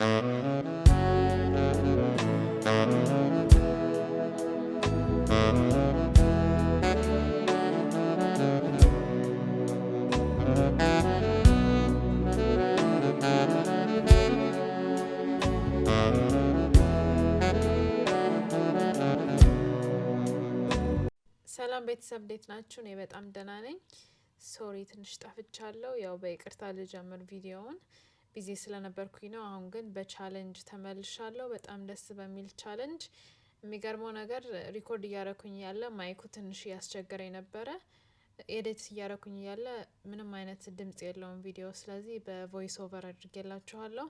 ሰላም ቤተሰብ እንዴት ናችሁ? እኔ በጣም ደህና ነኝ። ሶሪ ትንሽ ጠፍቻለሁ። ያው በይቅርታ ልጀምር ቪዲዮውን ቢዚ ስለነበርኩኝ ነው። አሁን ግን በቻሌንጅ ተመልሻለሁ። በጣም ደስ በሚል ቻሌንጅ። የሚገርመው ነገር ሪኮርድ እያረኩኝ ያለ ማይኩ ትንሽ እያስቸገረኝ ነበረ። ኤዲት እያረኩኝ ያለ ምንም አይነት ድምጽ የለውም ቪዲዮ። ስለዚህ በቮይስ ኦቨር አድርጌላችኋለሁ።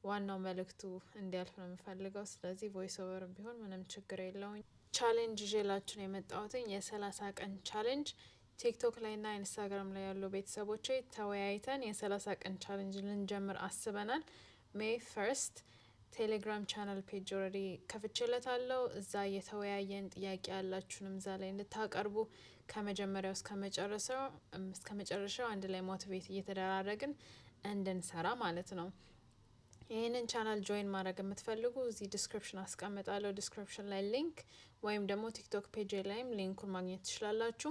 ዋናው መልእክቱ እንዲያልፍ ነው የምፈልገው። ስለዚህ ቮይስ ኦቨር ቢሆን ምንም ችግር የለውም። ቻሌንጅ ይዤላችሁ ነው የመጣሁትኝ የ30 ቀን ቻሌንጅ። ቲክቶክ ላይ ና ኢንስታግራም ላይ ያሉ ቤተሰቦቼ ተወያይተን የ30 ቀን ቻሌንጅ ልንጀምር አስበናል። ሜይ ፈርስት ቴሌግራም ቻናል ፔጅ ኦልሬዲ ከፍቼለታለሁ። እዛ እየተወያየን ጥያቄ ያላችሁንም እዛ ላይ እንድታቀርቡ ከመጀመሪያው እስከ መጨረሻው አንድ ላይ ሞቲቬት እየተደራረግን እንድንሰራ ማለት ነው። ይህንን ቻናል ጆይን ማድረግ የምትፈልጉ እዚህ ዲስክሪፕሽን አስቀምጣለሁ። ዲስክሪፕሽን ላይ ሊንክ ወይም ደግሞ ቲክቶክ ፔጅ ላይም ሊንኩን ማግኘት ትችላላችሁ።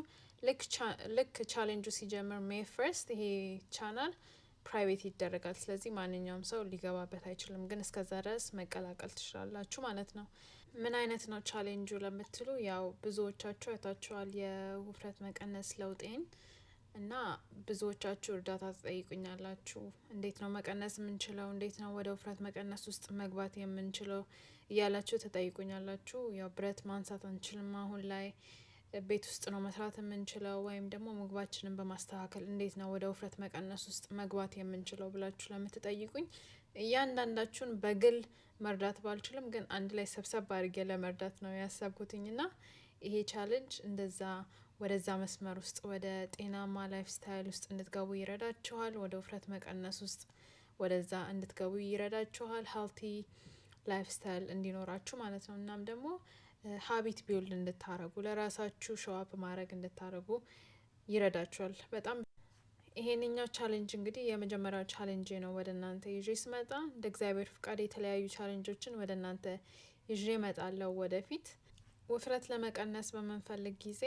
ልክ ቻሌንጁ ሲጀምር ሜይ ፈርስት ይሄ ቻናል ፕራይቬት ይደረጋል። ስለዚህ ማንኛውም ሰው ሊገባበት አይችልም፣ ግን እስከዛ ድረስ መቀላቀል ትችላላችሁ ማለት ነው። ምን አይነት ነው ቻሌንጁ ለምትሉ፣ ያው ብዙዎቻችሁ አይታችኋል የውፍረት መቀነስ ለውጤን እና ብዙዎቻችሁ እርዳታ ትጠይቁኛላችሁ። እንዴት ነው መቀነስ የምንችለው? እንዴት ነው ወደ ውፍረት መቀነስ ውስጥ መግባት የምንችለው እያላችሁ ትጠይቁኛላችሁ። ያው ብረት ማንሳት አንችልም አሁን ላይ፣ ቤት ውስጥ ነው መስራት የምንችለው፣ ወይም ደግሞ ምግባችንን በማስተካከል እንዴት ነው ወደ ውፍረት መቀነስ ውስጥ መግባት የምንችለው ብላችሁ ለምትጠይቁኝ እያንዳንዳችሁን በግል መርዳት ባልችልም ግን አንድ ላይ ሰብሰብ አድርጌ ለመርዳት ነው ያሰብኩትኝ ና ይሄ ቻሌንጅ እንደዛ ወደዛ መስመር ውስጥ ወደ ጤናማ ላይፍ ስታይል ውስጥ እንድትገቡ ይረዳችኋል። ወደ ውፍረት መቀነስ ውስጥ ወደዛ እንድትገቡ ይረዳችኋል። ሄልቲ ላይፍ ስታይል እንዲኖራችሁ ማለት ነው። እናም ደግሞ ሀቢት ቢውልድ እንድታረጉ ለራሳችሁ ሾዋፕ ማድረግ እንድታረጉ ይረዳችኋል በጣም። ይሄንኛው ቻሌንጅ እንግዲህ የመጀመሪያው ቻሌንጅ ነው ወደ እናንተ ይዤ ስመጣ። እንደ እግዚአብሔር ፍቃድ የተለያዩ ቻሌንጆችን ወደ እናንተ ይዤ እመጣለሁ ወደፊት። ውፍረት ለመቀነስ በምንፈልግ ጊዜ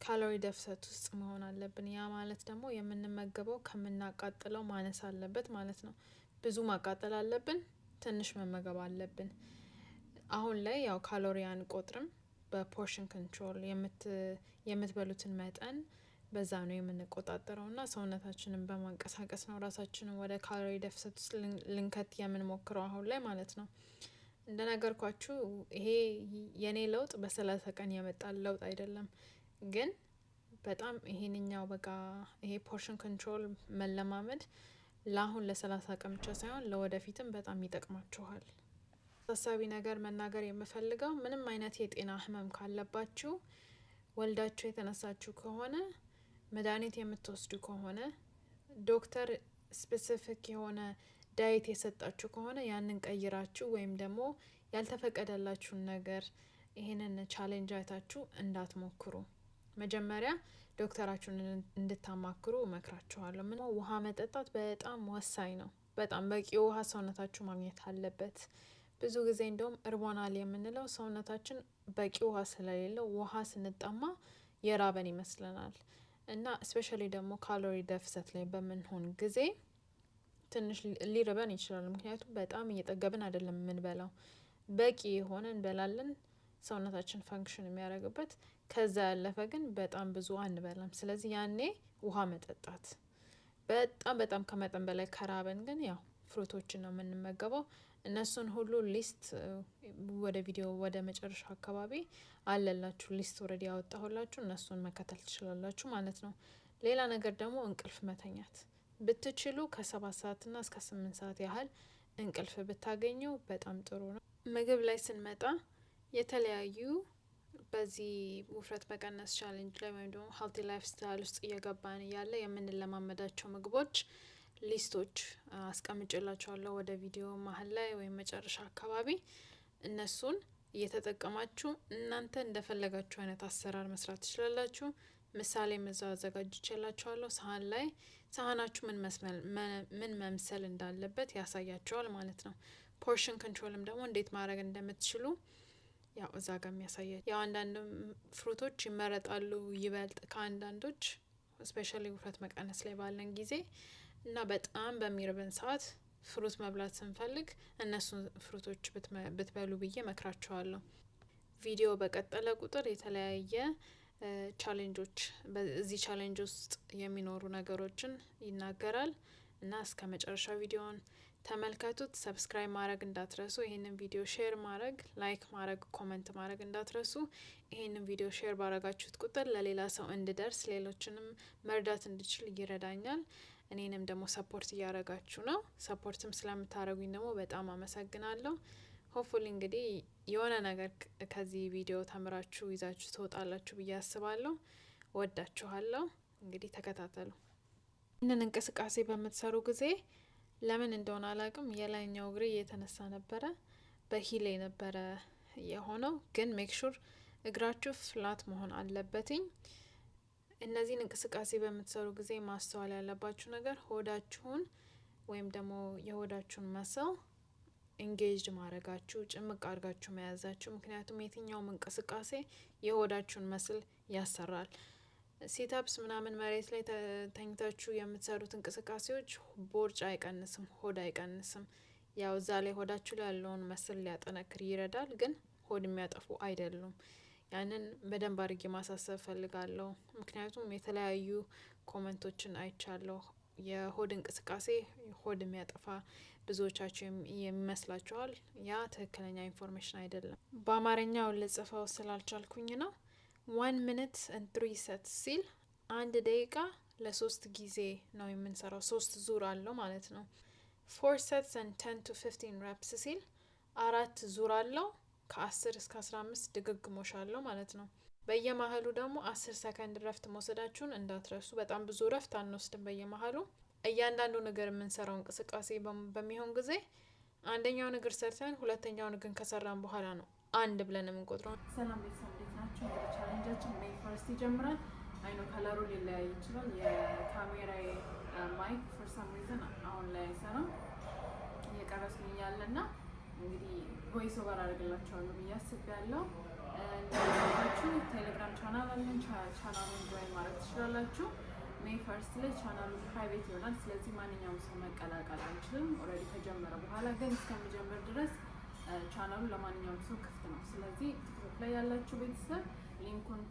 ካሎሪ ደፍሰት ውስጥ መሆን አለብን። ያ ማለት ደግሞ የምንመገበው ከምናቃጥለው ማነስ አለበት ማለት ነው። ብዙ ማቃጠል አለብን፣ ትንሽ መመገብ አለብን። አሁን ላይ ያው ካሎሪ አንቆጥርም፣ በፖርሽን ኮንትሮል የምትበሉትን መጠን በዛ ነው የምንቆጣጠረው ና ሰውነታችንን በማንቀሳቀስ ነው ራሳችንን ወደ ካሎሪ ደፍሰት ውስጥ ልንከት የምንሞክረው አሁን ላይ ማለት ነው። እንደነገርኳችሁ ይሄ የኔ ለውጥ በ30 ቀን የመጣ ለውጥ አይደለም፣ ግን በጣም ይሄንኛው በቃ ይሄ ፖርሽን ኮንትሮል መለማመድ ለአሁን ለ30 ቀን ብቻ ሳይሆን ለወደፊትም በጣም ይጠቅማችኋል። አሳሳቢ ነገር መናገር የምፈልገው ምንም አይነት የጤና ህመም ካለባችሁ፣ ወልዳችሁ የተነሳችሁ ከሆነ፣ መድኃኒት የምትወስዱ ከሆነ፣ ዶክተር ስፔሲፊክ የሆነ ዳይት የሰጣችሁ ከሆነ ያንን ቀይራችሁ ወይም ደግሞ ያልተፈቀደላችሁን ነገር ይሄንን ቻሌንጅ አይታችሁ እንዳትሞክሩ። መጀመሪያ ዶክተራችሁን እንድታማክሩ እመክራችኋለሁ። ምን ውሃ መጠጣት በጣም ወሳኝ ነው። በጣም በቂ ውሃ ሰውነታችሁ ማግኘት አለበት። ብዙ ጊዜ እንደውም እርቦናል የምንለው ሰውነታችን በቂ ውሃ ስለሌለው ውሃ ስንጠማ የራበን ይመስለናል። እና ስፔሻሊ ደግሞ ካሎሪ ደፍሰት ላይ በምንሆን ጊዜ ትንሽ ሊርበን ይችላል። ምክንያቱም በጣም እየጠገብን አይደለም የምንበላው፣ በቂ የሆነ እንበላለን ሰውነታችን ፈንክሽን የሚያደርግበት። ከዛ ያለፈ ግን በጣም ብዙ አንበላም። ስለዚህ ያኔ ውሃ መጠጣት በጣም ከመጠን በላይ ከራበን ግን ያው ፍሩቶችን ነው የምንመገበው። እነሱን ሁሉ ሊስት ወደ ቪዲዮ ወደ መጨረሻ አካባቢ አለላችሁ፣ ሊስት ኦልሬዲ ያወጣሁላችሁ፣ እነሱን መከተል ትችላላችሁ ማለት ነው። ሌላ ነገር ደግሞ እንቅልፍ መተኛት ብትችሉ ከ7 ሰዓት ና እስከ 8 ሰዓት ያህል እንቅልፍ ብታገኙ በጣም ጥሩ ነው። ምግብ ላይ ስንመጣ የተለያዩ በዚህ ውፍረት መቀነስ ቻሌንጅ ላይ ወይም ደግሞ ሄልቲ ላይፍ ስታይል ውስጥ እየገባን እያለ የምንለማመዳቸው ምግቦች ሊስቶች አስቀምጬላችኋለሁ ወደ ቪዲዮ መሀል ላይ ወይም መጨረሻ አካባቢ። እነሱን እየተጠቀማችሁ እናንተ እንደፈለጋችሁ አይነት አሰራር መስራት ትችላላችሁ። ምሳሌ መዛው አዘጋጅቼላችኋለሁ። ሳህን ላይ ሳህናችሁ ምን መምሰል እንዳለበት ያሳያችኋል ማለት ነው። ፖርሽን ኮንትሮልም ደግሞ እንዴት ማድረግ እንደምትችሉ ያው እዛ ጋር የሚያሳያል። ያው አንዳንድ ፍሩቶች ይመረጣሉ ይበልጥ ከአንዳንዶች ስፔሻሊ ውፍረት መቀነስ ላይ ባለን ጊዜ እና በጣም በሚርበን ሰዓት ፍሩት መብላት ስንፈልግ እነሱን ፍሩቶች ብትበሉ ብዬ መክራቸዋለሁ። ቪዲዮ በቀጠለ ቁጥር የተለያየ ቻሌንጆች በዚህ ቻሌንጅ ውስጥ የሚኖሩ ነገሮችን ይናገራል እና እስከ መጨረሻ ቪዲዮን ተመልከቱት። ሰብስክራይብ ማድረግ እንዳትረሱ። ይህንን ቪዲዮ ሼር ማድረግ፣ ላይክ ማድረግ፣ ኮመንት ማድረግ እንዳትረሱ። ይህንን ቪዲዮ ሼር ባረጋችሁት ቁጥር ለሌላ ሰው እንድደርስ ሌሎችንም መርዳት እንድችል ይረዳኛል። እኔንም ደግሞ ሰፖርት እያረጋችሁ ነው። ሰፖርትም ስለምታረጉኝ ደግሞ በጣም አመሰግናለሁ። ሆፕፉሊ እንግዲህ የሆነ ነገር ከዚህ ቪዲዮ ተምራችሁ ይዛችሁ ትወጣላችሁ ብዬ አስባለሁ። ወዳችኋለሁ። እንግዲህ ተከታተሉ። ይህንን እንቅስቃሴ በምትሰሩ ጊዜ ለምን እንደሆነ አላቅም የላይኛው እግሬ እየተነሳ ነበረ፣ በሂሌ ነበረ የሆነው። ግን ሜክሹር እግራችሁ ፍላት መሆን አለበትኝ። እነዚህን እንቅስቃሴ በምትሰሩ ጊዜ ማስተዋል ያለባችሁ ነገር ሆዳችሁን ወይም ደግሞ የሆዳችሁን መሰል ኢንጌጅድ ማድረጋችሁ፣ ጭምቅ አድርጋችሁ መያዛችሁ። ምክንያቱም የትኛውም እንቅስቃሴ የሆዳችሁን መስል ያሰራል። ሲታፕስ ምናምን መሬት ላይ ተኝታችሁ የምትሰሩት እንቅስቃሴዎች ቦርጭ አይቀንስም፣ ሆድ አይቀንስም። ያው እዛ ላይ ሆዳችሁ ላይ ያለውን መስል ሊያጠነክር ይረዳል፣ ግን ሆድ የሚያጠፉ አይደሉም። ያንን በደንብ አድርጌ ማሳሰብ ፈልጋለሁ። ምክንያቱም የተለያዩ ኮመንቶችን አይቻለሁ። የሆድ እንቅስቃሴ ሆድ የሚያጠፋ ብዙዎቻችሁ የሚመስላችኋል። ያ ትክክለኛ ኢንፎርሜሽን አይደለም። በአማርኛው ልጽፈው ስላልቻልኩኝ ነው። 1 minute and 3 sets ሲል 1 ደቂቃ ለ3 ጊዜ ነው የምንሰራው። 3 ዙር አለው ማለት ነው። 4 sets and 10 to 15 reps ሲል 4 ዙር አለው ከ10 እስከ 15 ድግግሞሽ አለው ማለት ነው። በየመሀሉ ደግሞ 10 ሰከንድ ረፍት መውሰዳችሁን እንዳትረሱ። በጣም ብዙ ረፍት አንወስድም በየመሀሉ። እያንዳንዱ ነገር የምንሰራው እንቅስቃሴ በሚሆን ጊዜ አንደኛውን እግር ሰርተን ሁለተኛውን እግር ከሰራን በኋላ ነው አንድ ብለን የምንቆጥረው። ሰላም ቤተሰብ እንዴት ናቸው? ቻሌንጃችን ሜይ ፈርስት ይጀምራል። አይኖ ከለሩ ሊለያይ ይችላል። የካሜራ ማይክ ፎር ሳም ሪዝን አሁን ላይ አይሰራም እየቀረስኩኝ እያለና እንግዲህ ቮይስ ኦቨር አድርግላችኋለሁ ብዬ አስቤያለሁ። እንደምታውቁ ቴሌግራም ቻናል አለን። ቻናሉን ጆይን ማድረግ ትችላላችሁ። ሜይ ፈርስት ላይ ቻናሉ ፕራይቬት ይሆናል። ስለዚህ ማንኛውም ሰው መቀላቀል አይችልም። ኦልሬዲ ከጀመረ በኋላ ግን እስከሚጀምር ድረስ ቻናሉ ለማንኛውም ሰው ክፍት ነው። ስለዚህ ቲክቶክ ላይ ያላችሁ ቤተሰብ ሊንኩን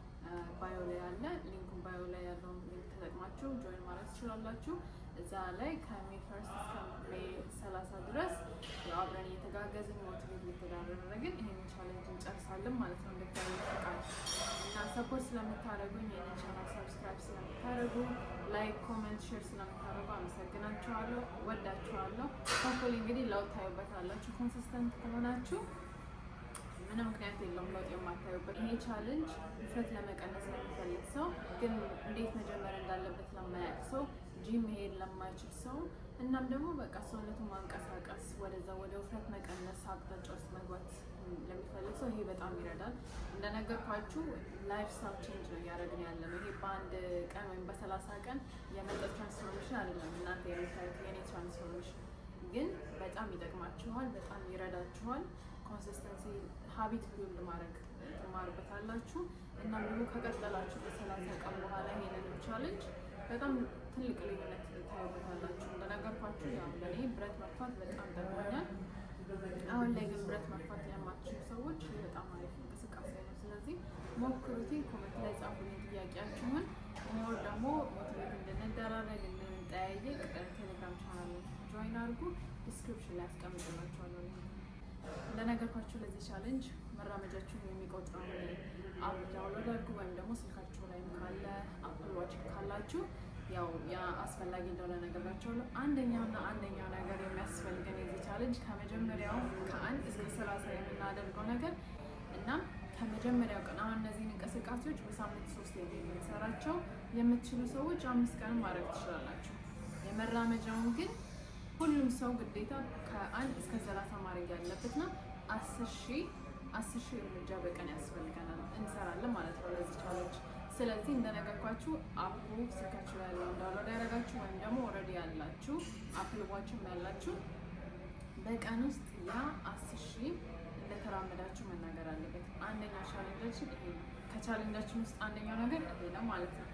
ባዮ ላይ አለ። ሊንኩን ባዮ ላይ ያለውን ሊንክ ተጠቅማችሁ ጆይን ማድረግ ትችላላችሁ። እዛ ላይ ከሜይ ፈርስት እስከ ሜይ 30 ድረስ አብረን እየተጋገዝን ሞቲቬት እየተደራረግን ይህንን ቻሌንጅ እንጨርሳለን ማለት ነው። እንደገና ፍቃድ እና ሰፖርት ስለምታደርጉኝ ይህንን ቻናል ሰብስክራይብ ስለምታደርጉ ላይክ፣ ኮሜንት፣ ሼር ስለምታደርጉ አመሰግናችኋለሁ። ወዳችኋለሁ። ሆፕፉሊ እንግዲህ ለውጥ ታዩበታላችሁ። ኮንሲስተንት ከሆናችሁ ምንም ምክንያት የለውም ለውጥ የማታዩበት። ይሄ ቻሌንጅ ውፍረት ለመቀነስ ለሚፈልግ ሰው ግን እንዴት መጀመር እንዳለበት ለማያውቅ ሰው፣ ጂም መሄድ ለማይችል ሰው እናም ደግሞ በቃ ሰውነቱን ማንቀሳቀስ ወደዛ ወደ ውፍረት መቀነስ አቅጣጫ ውስጥ መግባት ለሚፈልግ ሰው ይሄ በጣም ይረዳል። እንደነገርኳችሁ ላይፍ ስታይል ቼንጅ ነው እያደረግን ያለ ነው። ይሄ በአንድ ቀን ወይም በ30 ቀን የመጠ ትራንስፎርሜሽን አይደለም። እናንተ የምታዩት የኔ ትራንስፎርሜሽን ግን በጣም ይጠቅማችኋል፣ በጣም ይረዳችኋል። ኮንሲስተንሲ ሀቢት ቢልድ ማድረግ ትማሩበታላችሁ። እናም ደግሞ ከቀጠላችሁ በ30 ቀን በኋላ ይሄንን ቻሌንጅ በጣም ትልቅ ልዩነት ታዩበታላችሁ። እንደነገርኳችሁ ያው ለእኔ ብረት መግፋት በጣም ጠቅሞኛል። አሁን ላይ ግን ብረት መግፋት ለማትችሉ ሰዎች በጣም አሪፍ እንቅስቃሴ ነው። ስለዚህ ሞክሩት። ኮሜንት ላይ ጻፉልኝ ጥያቄያችሁን። ሞር ደግሞ ሞቲቬት እንድንደራረግ እንድንጠያየቅ ቴሌግራም ቻናል ጆይን አድርጉ። ዲስክሪፕሽን ላይ አስቀምጥላችኋለሁ። እንደነገርኳችሁ ለዚህ ቻሌንጅ መራመጃችሁን የሚቆጥረውን አፕ ዳውንሎድ አድርጉ፣ ወይም ደግሞ ስልካችሁ ላይ ካለ አፕል ዋች ካላችሁ ያው ያ አስፈላጊ እንደሆነ ነገራቸዋለሁ። አንደኛው ነገር የሚያስፈልገን የዚህ ቻሌንጅ ከመጀመሪያው ከ1 እስከ 30 የምናደርገው ነገር እና ከመጀመሪያው ቀን አሁን እነዚህን እንቅስቃሴዎች በሳምንት 3 የምንሰራቸው የምትችሉ ሰዎች 5 ቀን ማድረግ ትችላላችሁ። የመራመጃውን ግን ሁሉም ሰው ግዴታ ከ1 እስከ 30 ማድረግ ያለበት ነው። 10,000 እርምጃ በቀን ያስፈልገናል እንሰራለን ማለት ነው ለዚህ ቻሌንጅ። ስለዚህ እንደነገርኳችሁ አፑ ስልካችሁ ላይ ያለው ዳውንሎድ ያደረጋችሁ ወይም ደግሞ ኦልሬዲ ያላችሁ አፕል ዋችም ያላችሁ በቀን ውስጥ ያ 10,000 እንደተራመዳችሁ መናገር አለበት። አንደኛ ቻሌንጃችን ይሄ ነው። ከቻሌንጃችን ውስጥ አንደኛው ነገር ይሄ ነው ማለት ነው።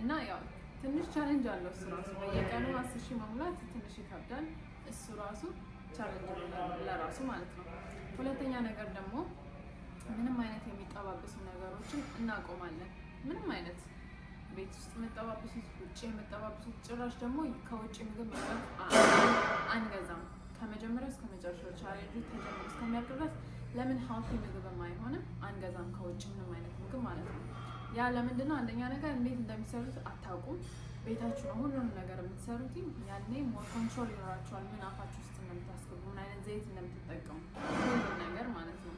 እና ያው ትንሽ ቻሌንጅ አለው እሱ ራሱ በየቀኑ 10,000 መሙላት ትንሽ ይከብዳል። እሱ ራሱ ቻሌንጅ ለራሱ ማለት ነው። ሁለተኛ ነገር ደግሞ ምንም አይነት የሚጠባበሱ ነገሮችን እናቆማለን። ምንም አይነት ቤት ውስጥ የምጠባበሱት፣ ውጭ የምጠባበሱት፣ ጭራሽ ደግሞ ከውጭ ምግብ መግባት አንገዛም። ከመጀመሪያው እስከ መጨረሻው ቻሌንጁ ተጀምሮ እስከሚያልቅ ድረስ ለምን ሀልቲ ምግብም አይሆንም አንገዛም ከውጭ ምንም አይነት ምግብ ማለት ነው። ያ ለምንድን ነው? አንደኛ ነገር እንዴት እንደሚሰሩት አታውቁም። ቤታችሁ ነው ሁሉንም ነገር የምትሰሩት። ያኔ ሞር ኮንትሮል ይኖራችኋል። ምን አፋችሁ ውስጥ እንደምታስገቡ፣ ምን አይነት ዘይት እንደምትጠቀሙ ሁሉም ነገር ማለት ነው።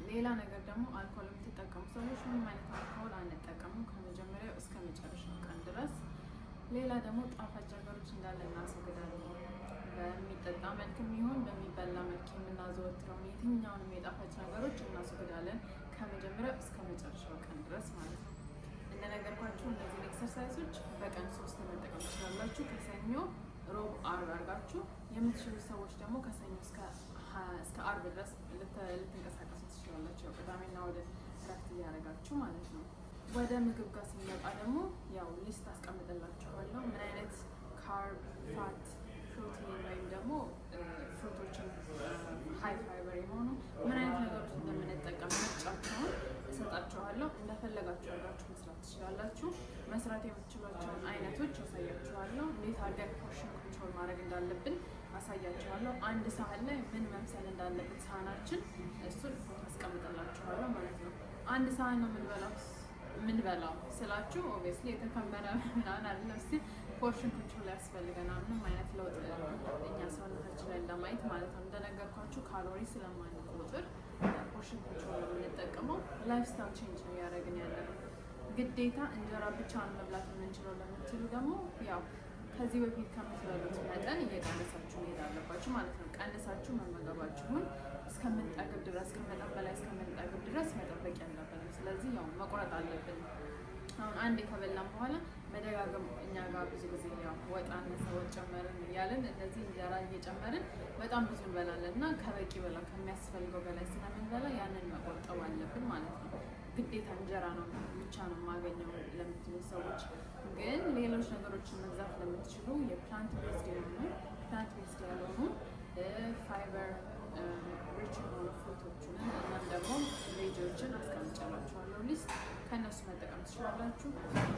ሌላ ነገር ደግሞ አልኮል የምትጠቀሙ ሰዎች ምንም አይነት አልኮል አንጠቀሙም ከመጀመሪያው እስከ መጨረሻው ቀን ድረስ። ሌላ ደግሞ ጣፋጭ ነገሮች እንዳለ እናስወግዳለን። በሚጠጣ መልክ የሚሆን በሚበላ መልክ የምናዘወትረውን የትኛውንም የጣፋጭ ነገሮች እናስወግዳለን ከመጀመሪያው እስከ መጨረሻው ቀን ድረስ ማለት ነው። እንደነገርኳችሁ እነዚህን ኤክሰርሳይዞች በቀን 3 መጠቀም ትችላላችሁ። ከሰኞ ሮብ፣ አርብ አድርጋችሁ የምትችሉ ሰዎች ደግሞ ከሰኞ እስከ አርብ ድረስ ልትንቀሳቀሱ ትችላላችሁ። ቅዳሜና ወደ እረፍት እያደረጋችሁ ማለት ነው። ወደ ምግብ ጋር ሲመጣ ደግሞ ያው ሊስት አስቀምጥላችኋለሁ። ምን አይነት ካርብ፣ ፋት፣ ፕሮቲን ወይም ደግሞ ፍሩቶችን ሀይ ፋይበር የሆኑ ምን አይነት ነገሮች እንደምንጠቀም ምርጫቸውን እሰጣችኋለሁ። እንደፈለጋችሁ አድርጋችሁ መስራት ትችላላችሁ። መስራት የምትችሏቸውን አይነቶች አሳያችኋለሁ። እንዴት አድርገን ፖርሽን ኮንትሮል ማድረግ እንዳለብን አሳያችኋለሁ። አንድ ሳህን ላይ ምን መምሰል እንዳለበት ሳህናችን እሱን አስቀምጥላችኋለሁ ማለት ነው። አንድ ሳህን ነው የምንበላው ስላችሁ ኦብቪየስሊ የተከመረ ምናምን አይደለም። እስኪ ፖርሽን ኮንትሮል ያስፈልገናል። ምንም አይነት ለውጥ እኛ ሰውነታችን ላይ ለማየት ማለት ነው። እንደነገርኳችሁ ካሎሪ ስለማንቆጥር ፖርሽን ኮንትሮል ነው የምንጠቀመው። ላይፍ ስታይል ቼንጅ ነው እያደረግን ያለ ነው። ግዴታ እንጀራ ብቻ መብላት የምንችለው ለምትሉ ደግሞ ያው ከዚህ በፊት ከምትበሉት መጠን እየቀነሳችሁ መሄድ አለባችሁ ማለት ነው። ቀንሳችሁ መመገባችሁን እስከምንጠግብ ድረስ ከመጠን በላይ እስከምንጠግብ ድረስ መጠበቅ ያለብንም። ስለዚህ ያው መቁረጥ አለብን። አሁን አንዴ ከበላን በኋላ መደጋገም እኛ ጋር ብዙ ጊዜ ያው ወጥ አነሰ፣ ወጥ ጨመርን እያልን እንደዚህ እንጀራ እየጨመርን በጣም ብዙ እንበላለን እና ከበቂ በላ ከሚያስፈልገው በላይ ስለምንበላ ያንን መቆጠብ አለብን ማለት ነው። ግዴታ እንጀራ ነው ብቻ ነው የማገኘው ለምትሉ ሰዎች ግን ሌሎች ነገሮችን መግዛት ለምትችሉ የፕላንት ቤዝድ የሆኑ ፕላንት ቤዝድ ያልሆኑ ፋይበር ሪች የሆኑ ፍሩቶችን እናም ደግሞ ቬጂዎችን አስቀምጬላችኋለሁ ሊስት። ከእነሱ መጠቀም ትችላላችሁ።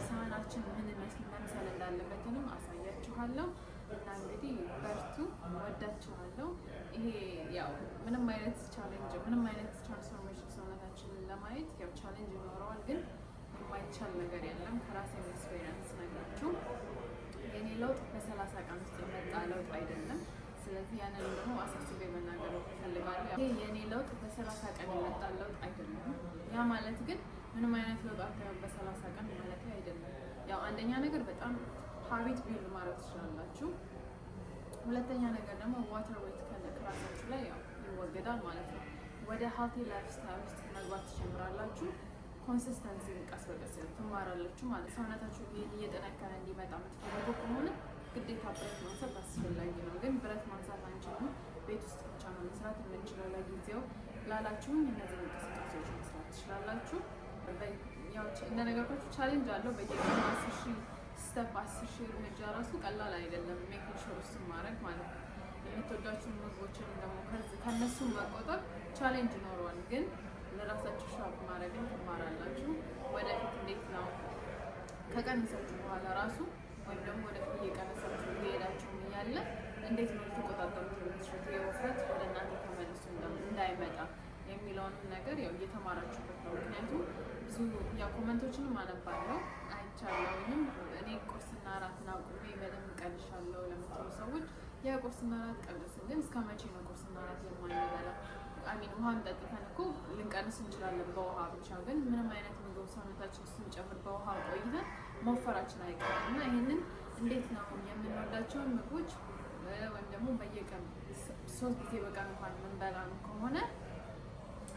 ሳህናችን ምን መምሰል እንዳለበትንም አሳያችኋለሁ። እና እንግዲህ በርቱ፣ ወዳችኋለሁ። ይሄ ያው ምንም አይነት ቻሌንጅ ምንም አይነት ትራንስፎርሜሽን ሰውነታችንን ለማየት ያው ቻሌንጅ ይኖረዋል፣ ግን የማይቻል ነገር የለም። ከራሴ ኤክስፔሪንስ ነግራችሁ የኔ ለውጥ በ30 ቀን ውስጥ የመጣ ለውጥ አይደለም። ስለዚህ ያንን ደግሞ አሳስቤ መናገር እፈልጋለሁ። ይሄ የኔ ለውጥ በ30 ቀን የመጣ ለውጥ አይደለም። ያ ማለት ግን ምንም አይነት ለውጥ አታዩም በ30 ቀን ማለት አይደለም። ያው አንደኛ ነገር በጣም ሀቢት ቢልድ ማድረግ ትችላላችሁ። ሁለተኛ ነገር ደግሞ ዋተር ዌት ከራሳችሁ ላይ ያው ይወገዳል ማለት ነው። ወደ ሀልቲ ላይፍ ስታይል ውስጥ መግባት ትጀምራላችሁ። ኮንሲስተንሲ ቀስ በቀስ ትማራላችሁ ማለት ሰውነታችሁ እየጠነከረ እንዲመጣ የምትፈልጉ ከሆነ ግዴታ ብረት ማንሳት አስፈላጊ ነው። ግን ብረት ማንሳት አንችልም፣ ቤት ውስጥ ብቻ ነው መስራት የምንችለው ለጊዜው ላላችሁም እነዚህ እንቅስቃሴዎች መስራት ትችላላችሁ። እንደነገርኳችሁ ቻሌንጅ አለው። በየቀኑ 10,000 ስቴፕ 10,000 እርምጃ ራሱ ቀላል አይደለም። ሜኪንግ ሹር እሱን ማድረግ ማለት ነው። የምትወዷችሁ ምግቦችን ደግሞ ከነሱ መቆጠብ ቻሌንጅ ይኖረዋል። ግን ለራሳችሁ ሻፕ ማድረግን ትማራላችሁ። ወደፊት እንዴት ነው ከቀነሳችሁ በኋላ ራሱ ወይም ደግሞ ወደፊት እየቀነሳችሁ እየሄዳችሁ እያለ እንዴት ነው ልትቆጣጠሩት የምትችሉት የውፍረት ወደ እናንተ ተመልሶ እንዳይመጣ የሚለውንም ነገር ያው እየተማራችሁበት ነው። ምክንያቱም ብዙ ያው ኮመንቶችንም አነባለሁ አይቻለሁኝም። እኔ ቁርስና እራትን አቁሜ በደንብ ቀንሻለሁ ለምትሉ ሰዎች ያ ቁርስና እራት ቀንስን፣ ግን እስከ መቼ ነው ቁርስና እራት የማንበላው? አሚን ውሃን ጠጥተን እኮ ልንቀንስ እንችላለን በውሃ ብቻ። ግን ምንም አይነት ምግብ ሰውነታችን ስንጨምር በውሃ ቆይተን መወፈራችን አይቀርም እና ይህንን እንዴት ነው የምንወዳቸውን ምግቦች ወይም ደግሞ በየቀን 3 ጊዜ በቀን እንኳን የምንበላ ከሆነ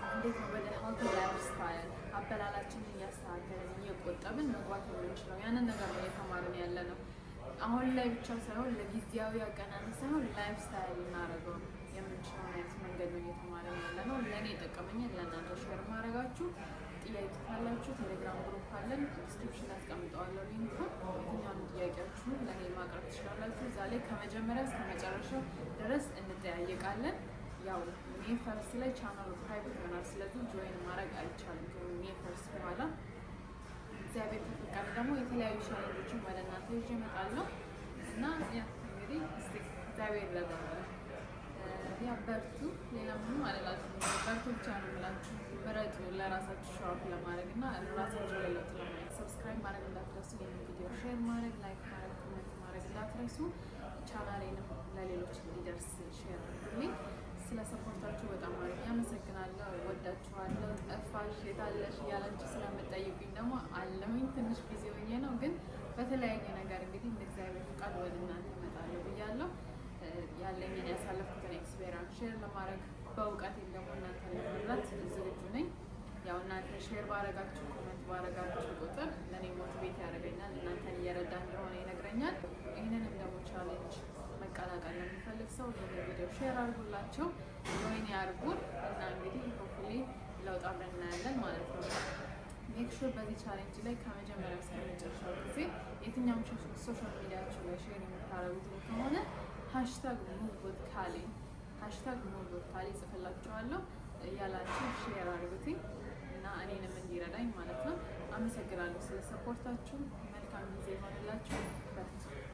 እንዴት ነው ወደ ሄልቲ ላይፍ ስታይል አበላላችንን እያስተካከልን እየቆጠብን መግባት የምንችለው? ያንን ነገር ነው እየተማርን ያለ ነው። አሁን ላይ ብቻ ሳይሆን ለጊዜያዊ አቀናነስ ሳይሆን ላይፍ ስታይል እናደርገው የምንችለው አይነት መንገድ ነው እየተማርን ያለ ነው። ለእኔ የጠቀመኝን ለእናንተ ሼር ማድረጋችሁ። ጥያቄ ካላችሁ ቴሌግራም ግሩፕ አለን፣ ዲስክሪፕሽን አስቀምጠዋለሁ ሊንኩን። የትኛውንም ጥያቄያችሁን ለእኔ ማቅረብ ትችላላችሁ። እዛ ላይ ከመጀመሪያ እስከ መጨረሻው ድረስ እንጠያየቃለን። ያው ሜይ ፈርስት ላይ ቻናሉ ፕራይቬት ይሆናል። ስለዚህ ጆይን ማድረግ አይቻልም ሜይ ፈርስት በኋላ። እግዚአብሔር ከፈቀደ ደግሞ የተለያዩ ቻሌንጆችን ወደ እናንተ ይዤ እመጣለሁ እና እንግዲህ እስቲ እግዚአብሔር ይረዳል። ያ በርቱ። ሌላ ምንም አልላችሁም። በርቱ ብቻ ነው የምላችሁ። ምረጡ ለራሳችሁ ሸዋፕ ለማድረግ እና ራሳችሁ ላይ ለውጥ ለማየት። ሰብስክራይብ ማድረግ እንዳትረሱ። ይህን ቪዲዮ ሼር ማድረግ፣ ላይክ ማድረግ፣ ኮሜንት ማድረግ እንዳትረሱ። ቻናሌንም ለሌሎች እንዲደርስ ሼር አድርጉልኝ። ስለ ሰፖርታችሁ በጣም አሪፍ ያመሰግናለሁ። ወዳችኋለሁ። ጠፋሽ የታለሽ እያላችሁ ስለምጠይቁኝ ደግሞ አለሁኝ። ትንሽ ጊዜ ሆኜ ነው ግን በተለያየ ነገር እንግዲህ እንደ እግዚአብሔር ፈቃድ ወደ እናንተ እመጣለሁ ብያለሁ። ያለኝን ያሳለፍኩትን ኤክስፔሪንስ ሼር ለማድረግ በእውቀቴም ደግሞ እናንተ ለመርዳት ዝግጁ ነኝ። ያው እናንተ ሼር ባረጋችሁ ኮሜንት ባረጋችሁ ቁጥር ለእኔ ሞቲቬት ያደርገኛል፣ እናንተን እየረዳ እንደሆነ ይነግረኛል። ይህንንም ደግሞ ቻሌንጅ መቀላቀል ለሚፈልግ ሰው ይህን ቪዲዮ ሼር አድርጉላቸው፣ ጆይን ያርጉን እና እንግዲህ ሆፕፉሊ ለውጥ አብረን እናያለን ማለት ነው። ሜክ ሹር በዚህ ቻሌንጅ ላይ ከመጀመሪያ እስከ መጨረሻው ጊዜ የትኛውም ሶሻል ሚዲያችሁ ላይ ሼር የምታረጉት ከሆነ ሃሽታግ ሙቭ ዊዝ ካሊ ጽፍላችኋለሁ እያላችሁ ሼር አድርጉትኝ እና እኔንም እንዲረዳኝ ማለት ነው። አመሰግናለሁ ስለ ሰፖርታችሁ። መልካም ጊዜ ይሆንላችሁ።